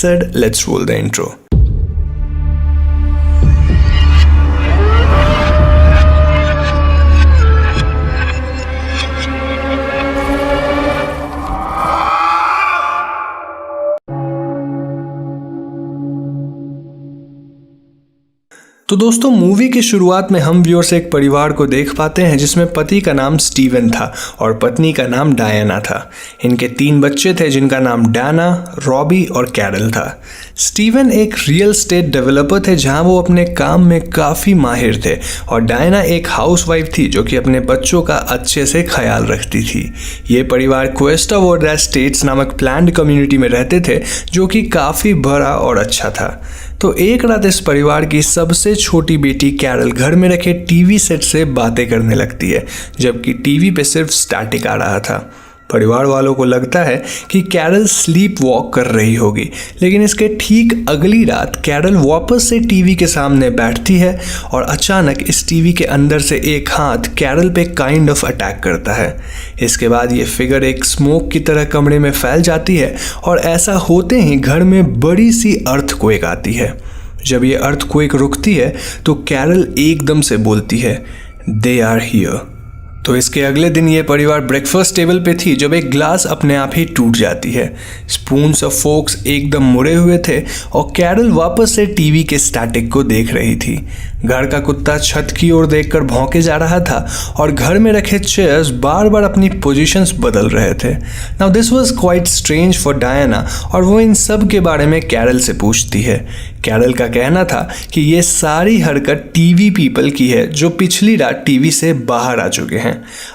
said, let's roll the intro. तो दोस्तों, movie की शुरुआत में हम व्यूअर्स एक परिवार को देख पाते हैं जिसमें पति का नाम स्टीवन था और पत्नी का नाम डायना था। इनके 3 बच्चे थे जिनका नाम डाना, रॉबी और कैरल था। स्टीवन एक रियल एस्टेट डेवलपर थे जहां वो अपने काम में काफ़ी माहिर थे और डायना एक हाउसवाइफ थी जो कि अपने बच्चों का अच्छे से ख्याल रखती थी। ये परिवार क्वेस्टा वर्डा एस्टेट्स नामक प्लान्ड कम्युनिटी में रहते थे जो कि काफ़ी बड़ा और अच्छा था। तो एक रात इस परिवार की सबसे छोटी बेटी कैरल घर में रखे टीवी सेट से बातें करने लगती है, जबकि टीवी पे सिर्फ स्टैटिक आ रहा था। परिवार वालों को लगता है कि कैरल स्लीप वॉक कर रही होगी, लेकिन इसके ठीक अगली रात कैरल वापस से टीवी के सामने बैठती है और अचानक इस टीवी के अंदर से एक हाथ कैरल पे काइंड ऑफ अटैक करता है। इसके बाद ये फिगर एक स्मोक की तरह कमरे में फैल जाती है और ऐसा होते ही घर में बड़ी सी अर्थक्वेक आती है। जब ये अर्थक्वेक रुकती है तो कैरल एकदम से बोलती है, दे आर हियर। तो इसके अगले दिन ये परिवार ब्रेकफास्ट टेबल पे थी जब एक ग्लास अपने आप ही टूट जाती है। स्पून्स और फोक्स एकदम मुड़े हुए थे और कैरल वापस से टीवी के स्टैटिक को देख रही थी। घर का कुत्ता छत की ओर देखकर भौंके जा रहा था और घर में रखे चेयर्स बार बार अपनी पोजीशंस बदल रहे थे। Now this was quite strange for Diana और वो इन सब के बारे में कैरल से पूछती है। कैरल का कहना था कि ये सारी हरकत टीवी पीपल की है जो पिछली रात टीवी से बाहर आ चुके हैं।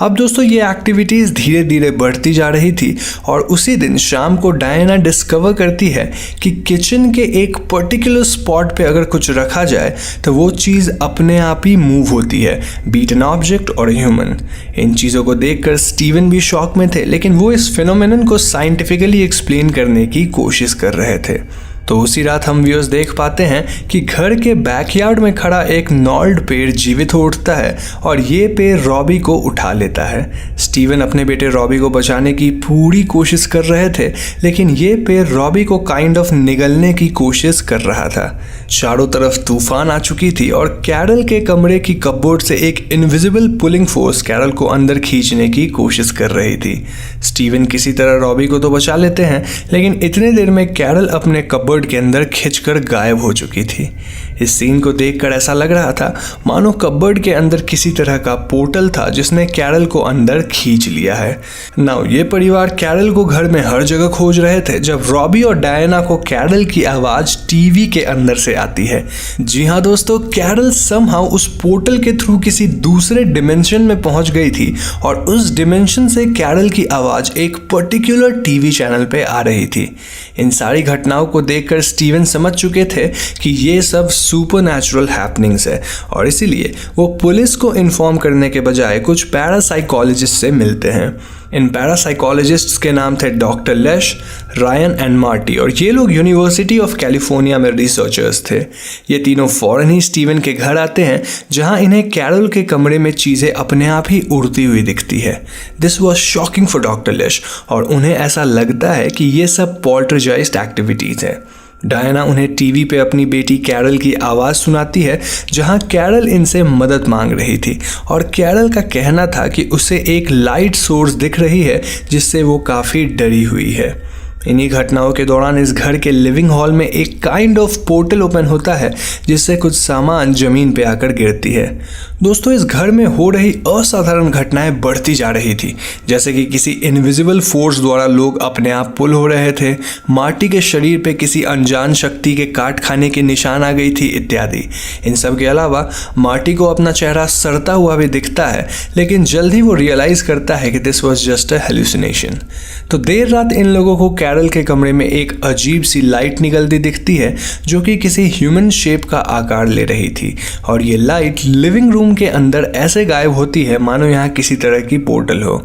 अब दोस्तों, ये एक्टिविटीज़ धीरे धीरे बढ़ती जा रही थी और उसी दिन शाम को डायना डिस्कवर करती है कि किचन के एक पर्टिकुलर स्पॉट पे अगर कुछ रखा जाए तो वो चीज़ अपने आप ही मूव होती है, बीट एन ऑब्जेक्ट और ह्यूमन। इन चीज़ों को देखकर स्टीवन भी शॉक में थे, लेकिन वो इस फिनोमेनन को साइंटिफिकली एक्सप्लेन करने की कोशिश कर रहे थे। तो उसी रात हम व्यूअर्स देख पाते हैं कि घर के बैकयार्ड में खड़ा एक नॉल्ड पेड़ जीवित हो उठता है और ये पेड़ रॉबी को उठा लेता है। स्टीवन अपने बेटे रॉबी को बचाने की पूरी कोशिश कर रहे थे, लेकिन ये पेड़ रॉबी को काइंड ऑफ निगलने की कोशिश कर रहा था। चारों तरफ तूफान आ चुकी थी और कैरल के कमरे की कपबोर्ड से एक इनविजिबल पुलिंग फोर्स कैरल को अंदर खींचने की कोशिश कर रही थी। स्टीवन किसी तरह रॉबी को तो बचा लेते हैं, लेकिन इतने देर में कैरल अपने कपबोर्ड के अंदर खिंचकर गायब हो चुकी थी। इस सीन को देखकर ऐसा लग रहा था मानो कपबोर्ड के अंदर किसी तरह का पोर्टल था जिसने कैरल को अंदर खींच लिया है। नाउ ये परिवार कैरल को घर में हर जगह खोज रहे थे जब रॉबी और डायना को कैरल की आवाज टीवी के अंदर से आती है। जी हाँ दोस्तों, कैरल समहाउ उस पोर्टल के थ्रू किसी दूसरे डिमेंशन में पहुंच गई थी और उस डिमेंशन से कैरल की आवाज एक पर्टिकुलर टीवी चैनल पे आ रही थी। इन सारी घटनाओं को देखकर स्टीवन समझ चुके थे कि ये सब सुपरनैचुरल हैपनिंग्स है और इसीलिए वो पुलिस को इन्फॉर्म करने के बजाय कुछ पैरासाइकोलॉजिस्ट से मिलते हैं। इन पैरासाइकोलॉजिस्ट्स के नाम थे डॉक्टर लेश, रायन एंड मार्टी और ये लोग यूनिवर्सिटी ऑफ कैलिफोर्निया में रिसर्चर्स थे। ये तीनों फौरन ही स्टीवन के घर आते हैं जहां इन्हें कैरल के कमरे में चीज़ें अपने आप ही उड़ती हुई दिखती है। This was shocking for doctor लेश और उन्हें ऐसा लगता है कि ये सब पॉल्टरजाइज्ड एक्टिविटीज़ है। डायना उन्हें टीवी पे अपनी बेटी कैरल की आवाज़ सुनाती है जहां कैरल इनसे मदद मांग रही थी और कैरल का कहना था कि उसे एक लाइट सोर्स दिख रही है जिससे वो काफ़ी डरी हुई है। इन्हीं घटनाओं के दौरान इस घर के लिविंग हॉल में एक काइंड ऑफ पोर्टल ओपन होता है जिससे कुछ सामान जमीन पे आकर गिरती है। दोस्तों, इस घर में हो रही असाधारण घटनाएं बढ़ती जा रही थी, जैसे कि किसी इनविजिबल फोर्स द्वारा लोग अपने आप पुल हो रहे थे, मार्टी के शरीर पे किसी अनजान शक्ति के काट खाने के निशान आ गई थी इत्यादि। इन सब के अलावा मार्टी को अपना चेहरा सड़ता हुआ भी दिखता है, लेकिन जल्द ही वो रियलाइज करता है कि this was just a hallucination. तो देर रात इन लोगों को कैरल के कमरे में एक अजीब सी लाइट निकलती दिखती है जो कि किसी ह्यूमन शेप का आकार ले रही थी और ये लाइट लिविंग रूम के अंदर ऐसे गायब होती है मानो यहाँ किसी तरह की पोर्टल हो।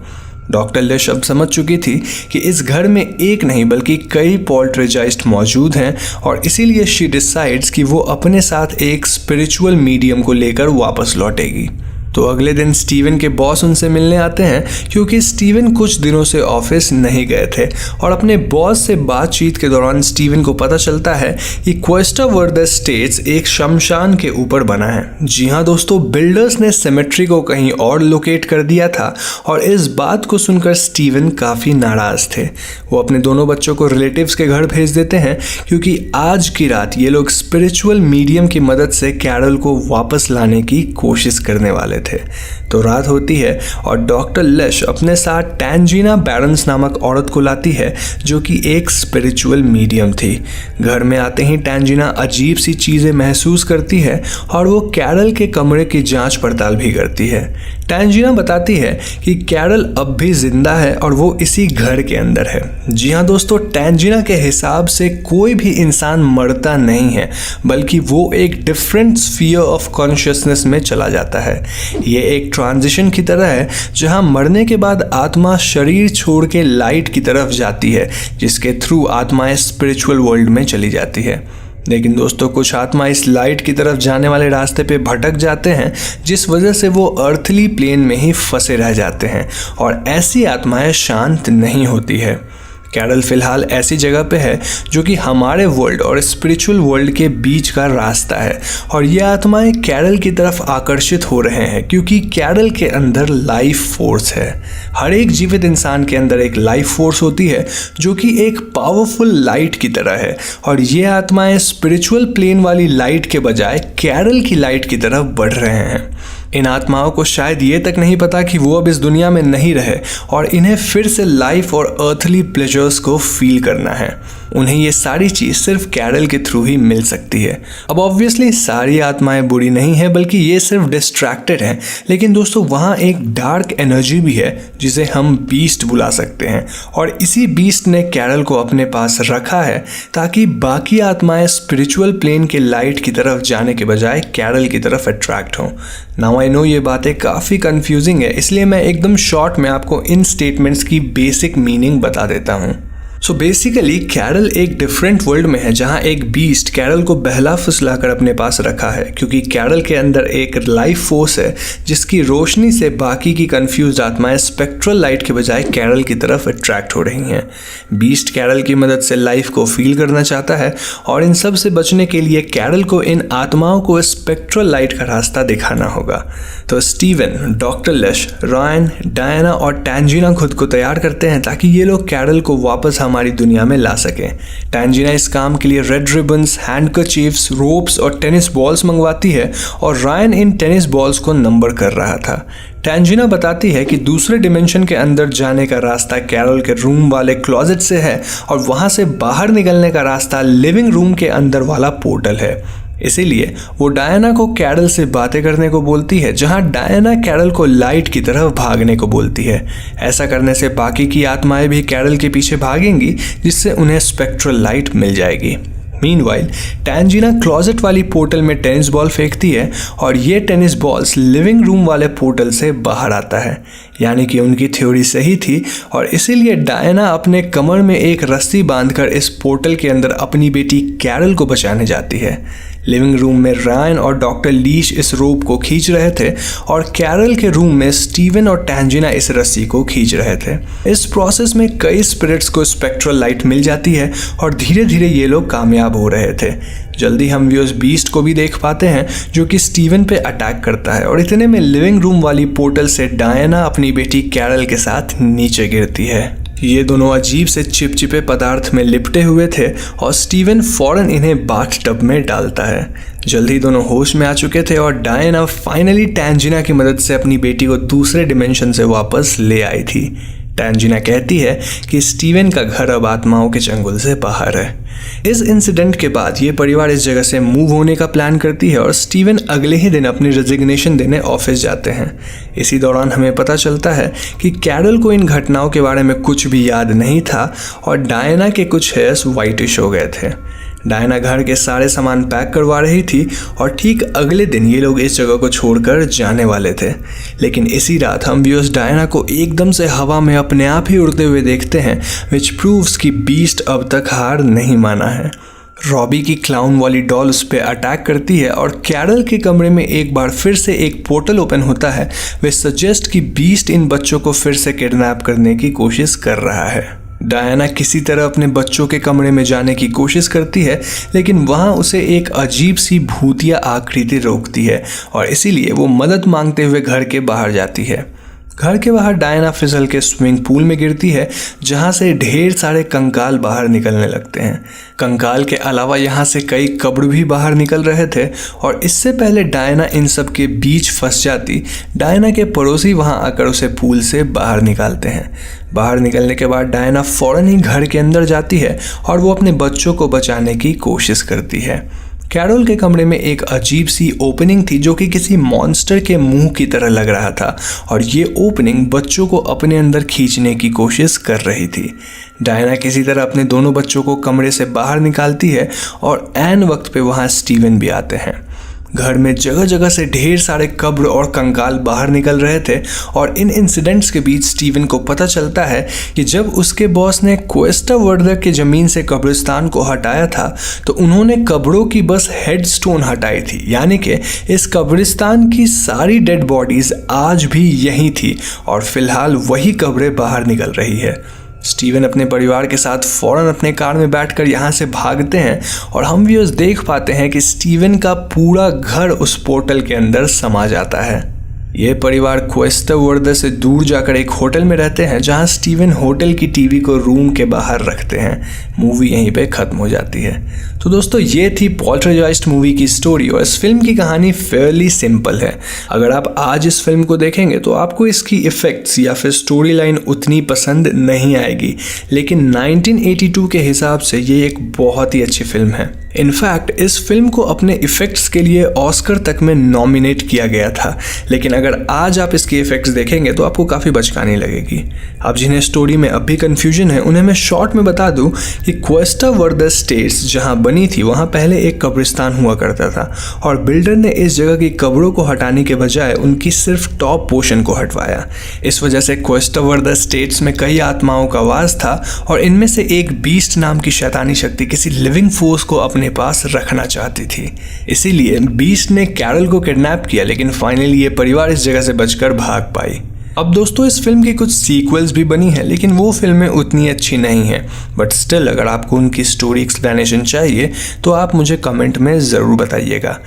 डॉक्टर लेश अब समझ चुकी थी कि इस घर में एक नहीं बल्कि कई पॉल्टरजाइस्ट मौजूद हैं और इसीलिए शी डिसाइड्स कि वो अपने साथ एक स्पिरिचुअल मीडियम को लेकर वापस लौटेगी। तो अगले दिन स्टीवन के बॉस उनसे मिलने आते हैं क्योंकि स्टीवन कुछ दिनों से ऑफिस नहीं गए थे और अपने बॉस से बातचीत के दौरान स्टीवन को पता चलता है कि क्वेस्टा वर्दे स्टेट्स एक शमशान के ऊपर बना है। जी हाँ दोस्तों, बिल्डर्स ने सेमेट्री को कहीं और लोकेट कर दिया था और इस बात को सुनकर स्टीवन काफ़ी नाराज़ थे। वो अपने दोनों बच्चों को रिलेटिव्स के घर भेज देते हैं क्योंकि आज की रात ये लोग स्पिरिचुअल मीडियम की मदद से कैरल को वापस लाने की कोशिश करने वाले थे। तो रात होती है और डॉक्टर लश अपने साथ टैंजिना बैरन्स नामक औरत को लाती है जो कि एक स्पिरिचुअल मीडियम थी। घर में आते ही टैंजिना अजीब सी चीज़ें महसूस करती है और वो कैरल के कमरे की जांच पड़ताल भी करती है। टैंजिना बताती है कि कैरल अब भी जिंदा है और वो इसी घर के अंदर है। जी हाँ दोस्तों, टैंजिना के हिसाब से कोई भी इंसान मरता नहीं है बल्कि वो एक डिफरेंट स्फीयर ऑफ कॉन्शियसनेस में चला जाता है। ये एक ट्रांजिशन की तरह है जहाँ मरने के बाद आत्मा शरीर छोड़ के लाइट की तरफ जाती है जिसके थ्रू आत्माएं स्पिरिचुअल वर्ल्ड में चली जाती है। लेकिन दोस्तों, कुछ आत्मा इस लाइट की तरफ जाने वाले रास्ते पे भटक जाते हैं जिस वजह से वो अर्थली प्लेन में ही फंसे रह जाते हैं और ऐसी आत्माएं शांत नहीं होती है। कैरल फिलहाल ऐसी जगह पे है जो कि हमारे वर्ल्ड और स्पिरिचुअल वर्ल्ड के बीच का रास्ता है और ये आत्माएं कैरल की तरफ आकर्षित हो रहे हैं क्योंकि कैरल के अंदर लाइफ फोर्स है। हर एक जीवित इंसान के अंदर एक लाइफ फोर्स होती है जो कि एक पावरफुल लाइट की तरह है और ये आत्माएं स्पिरिचुअल प्लेन वाली लाइट के बजाय कैरल की लाइट की तरफ बढ़ रहे हैं। इन आत्माओं को शायद ये तक नहीं पता कि वो अब इस दुनिया में नहीं रहे और इन्हें फिर से लाइफ और अर्थली प्लेजर्स को फील करना है। उन्हें ये सारी चीज़ सिर्फ कैरल के थ्रू ही मिल सकती है। अब ऑब्वियसली सारी आत्माएं बुरी नहीं है बल्कि ये सिर्फ डिस्ट्रैक्टेड हैं, लेकिन दोस्तों वहाँ एक डार्क एनर्जी भी है जिसे हम बीस्ट बुला सकते हैं और इसी बीस्ट ने कैरल को अपने पास रखा है ताकि बाकी आत्माएं स्पिरिचुअल प्लेन के लाइट की तरफ जाने के बजाय कैरल की तरफ अट्रैक्ट हों। नाउ आई नो ये बातें काफ़ी कंफ्यूजिंग है, इसलिए मैं एकदम शॉर्ट में आपको इन स्टेटमेंट्स की बेसिक मीनिंग बता देता हूँ। सो बेसिकली कैरल एक डिफरेंट वर्ल्ड में है जहाँ एक बीस्ट कैरल को बहला फुसला कर अपने पास रखा है क्योंकि कैरल के अंदर एक लाइफ फोर्स है जिसकी रोशनी से बाकी की कंफ्यूज आत्माएं स्पेक्ट्रल लाइट के बजाय कैरल की तरफ अट्रैक्ट हो रही हैं। बीस्ट कैरल की मदद से लाइफ को फील करना चाहता है और इन सब से बचने के लिए कैरल को इन आत्माओं को स्पेक्ट्रल लाइट का रास्ता दिखाना होगा। तो Steven, doctor lush, Ryan, Diana और टैंजिना खुद को तैयार करते हैं ताकि ये लोग कैरल को वापस हमारी दुनिया में ला सकें। टैंजिना इस काम के लिए रेड रिबन्स, हैंडकरचीफ्स, रोप्स और टेनिस बॉल्स मंगवाती है और रायन इन टेनिस बॉल्स को नंबर कर रहा था। टैंजिना बताती है कि दूसरे डिमेंशन के अंदर जाने का रास्ता कैरल के रूम वाले क्लोजेट से है और वहां से बाहर निकलने का रास्ता लिविंग रूम के अंदर वाला पोर्टल है। इसीलिए वो डायना को कैरल से बातें करने को बोलती है जहां डायना कैरल को लाइट की तरफ भागने को बोलती है। ऐसा करने से बाकी की आत्माएं भी कैरल के पीछे भागेंगी जिससे उन्हें स्पेक्ट्रल लाइट मिल जाएगी। मीनवाइल टैंजिना क्लोजेट वाली पोर्टल में टेनिस बॉल फेंकती है और ये टेनिस बॉल्स लिविंग रूम वाले पोर्टल से बाहर आता है। यानी कि उनकी थ्योरी सही थी और इसीलिए डायना अपने कमर में एक रस्सी बांधकर इस पोर्टल के अंदर अपनी बेटी कैरल को बचाने जाती है। लिविंग रूम में रायन और डॉक्टर लीश इस रोप को खींच रहे थे और कैरल के रूम में स्टीवन और टैंजिना इस रस्सी को खींच रहे थे। इस प्रोसेस में कई स्पिरिट्स को स्पेक्ट्रल लाइट मिल जाती है और धीरे धीरे ये लोग कामयाब हो रहे थे। जल्दी हम भी उस बीस्ट को भी देख पाते हैं जो कि स्टीवन पे अटैक करता है और इतने में लिविंग रूम वाली पोर्टल से डायना अपनी बेटी कैरल के साथ नीचे गिरती है। ये दोनों अजीब से चिपचिपे पदार्थ में लिपटे हुए थे और स्टीवन फौरन इन्हें बाथटब में डालता है। जल्दी दोनों होश में आ चुके थे और डायना फाइनली टैंजिना की मदद से अपनी बेटी को दूसरे डिमेंशन से वापस ले आई थी। टैंजिना कहती है कि स्टीवन का घर अब आत्माओं के चंगुल से बाहर है। इस इंसिडेंट के बाद ये परिवार इस जगह से मूव होने का प्लान करती है और स्टीवन अगले ही दिन अपनी रेजिग्नेशन देने ऑफिस जाते हैं। इसी दौरान हमें पता चलता है कि कैरल को इन घटनाओं के बारे में कुछ भी याद नहीं था और डायना के कुछ हेयर्स वाइटिश हो गए थे। डायना घर के सारे सामान पैक करवा रही थी और ठीक अगले दिन ये लोग इस जगह को छोड़कर जाने वाले थे। लेकिन इसी रात हम व्यूअर्स डायना को एकदम से हवा में अपने आप ही उड़ते हुए देखते हैं, विच प्रूव्स कि बीस्ट अब तक हार नहीं माना है। रॉबी की क्लाउन वाली डॉल उस पर अटैक करती है और कैरल के कमरे में एक बार फिर से एक पोर्टल ओपन होता है। वे सजेस्ट कि बीस्ट इन बच्चों को फिर से किडनैप करने की कोशिश कर रहा है। डायना किसी तरह अपने बच्चों के कमरे में जाने की कोशिश करती है, लेकिन वहाँ उसे एक अजीब सी भूतिया आकृति रोकती है और इसीलिए वो मदद मांगते हुए घर के बाहर जाती है। घर के बाहर डायना फिसल के स्विमिंग पूल में गिरती है, जहाँ से ढेर सारे कंकाल बाहर निकलने लगते हैं। कंकाल के अलावा यहाँ से कई कब्र भी बाहर निकल रहे थे और इससे पहले डायना इन सब के बीच फंस जाती, डायना के पड़ोसी वहाँ आकर उसे पूल से बाहर निकालते हैं। बाहर निकलने के बाद डायना फौरन ही घर के अंदर जाती है और वो अपने बच्चों को बचाने की कोशिश करती है। कैरोल के कमरे में एक अजीब सी ओपनिंग थी जो कि किसी मॉन्स्टर के मुंह की तरह लग रहा था और ये ओपनिंग बच्चों को अपने अंदर खींचने की कोशिश कर रही थी। डायना किसी तरह अपने दोनों बच्चों को कमरे से बाहर निकालती है और ऐन वक्त पे वहाँ स्टीवन भी आते हैं। घर में जगह जगह से ढेर सारे कब्र और कंकाल बाहर निकल रहे थे और इन इंसिडेंट्स के बीच स्टीवन को पता चलता है कि जब उसके बॉस ने क्वेस्टा वर्दर की ज़मीन से कब्रिस्तान को हटाया था तो उन्होंने कब्रों की बस हेडस्टोन हटाई थी, यानी कि इस कब्रिस्तान की सारी डेड बॉडीज़ आज भी यहीं थी और फिलहाल वही कब्रें बाहर निकल रही है। स्टीवन अपने परिवार के साथ फौरन अपने कार में बैठकर यहाँ से भागते हैं और हम व्यूअर्स देख पाते हैं कि स्टीवन का पूरा घर उस पोर्टल के अंदर समा जाता है। ये परिवार क्वेस्टा वर्दर से दूर जाकर एक होटल में रहते हैं, जहाँ स्टीवन होटल की टीवी को रूम के बाहर रखते हैं। मूवी यहीं पे ख़त्म हो जाती है। तो दोस्तों ये थी पोल्टरजाइस्ट मूवी की स्टोरी और इस फिल्म की कहानी फेयरली सिंपल है। अगर आप आज इस फिल्म को देखेंगे तो आपको इसकी इफ़ेक्ट्स या फिर स्टोरी लाइन उतनी पसंद नहीं आएगी, लेकिन 1982 के हिसाब से ये एक बहुत ही अच्छी फिल्म है। इनफैक्ट इस फिल्म को अपने इफ़ेक्ट्स के लिए ऑस्कर तक में नॉमिनेट किया गया था, लेकिन अगर आज आप इसके इफ़ेक्ट्स देखेंगे तो आपको काफ़ी बचकानी लगेगी। अब जिन्हें स्टोरी में अब भी कन्फ्यूजन है उन्हें मैं शॉर्ट में बता दूं कि क्वेस्टा वर्दर स्टेट्स जहां बनी थी वहां पहले एक कब्रिस्तान हुआ करता था और बिल्डर ने इस जगह की कब्रों को हटाने के बजाय उनकी सिर्फ टॉप पोर्शन को हटवाया। इस वजह से क्वेस्टा वर्दर स्टेट्स में कई आत्माओं का वास था और इनमें से एक बीस्ट नाम की शैतानी शक्ति किसी लिविंग फोर्स को अपने पास रखना चाहती थी। इसीलिए बीस्ट ने कैरल को किडनैप किया, लेकिन फाइनली ये परिवार इस जगह से बचकर भाग पाई। अब दोस्तों इस फिल्म की कुछ सीक्वल्स भी बनी हैं, लेकिन वो फिल्में उतनी अच्छी नहीं हैं, बट स्टिल अगर आपको उनकी स्टोरी एक्सप्लेनेशन चाहिए तो आप मुझे कमेंट में ज़रूर बताइएगा।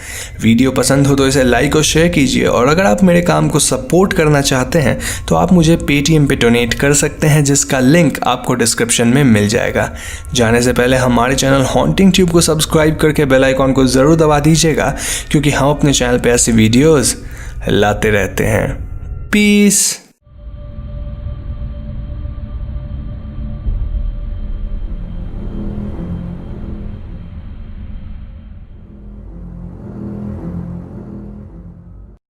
वीडियो पसंद हो तो इसे लाइक और शेयर कीजिए और अगर आप मेरे काम को सपोर्ट करना चाहते हैं तो आप मुझे पेटीएम पे डोनेट कर सकते हैं, जिसका लिंक आपको डिस्क्रिप्शन में मिल जाएगा। जाने से पहले हमारे चैनल हॉन्टिंग ट्यूब को सब्सक्राइब करके बेल आइकॉन को ज़रूर दबा दीजिएगा, क्योंकि हम अपने चैनल पर ऐसी वीडियोज़ लाते रहते हैं। पीस।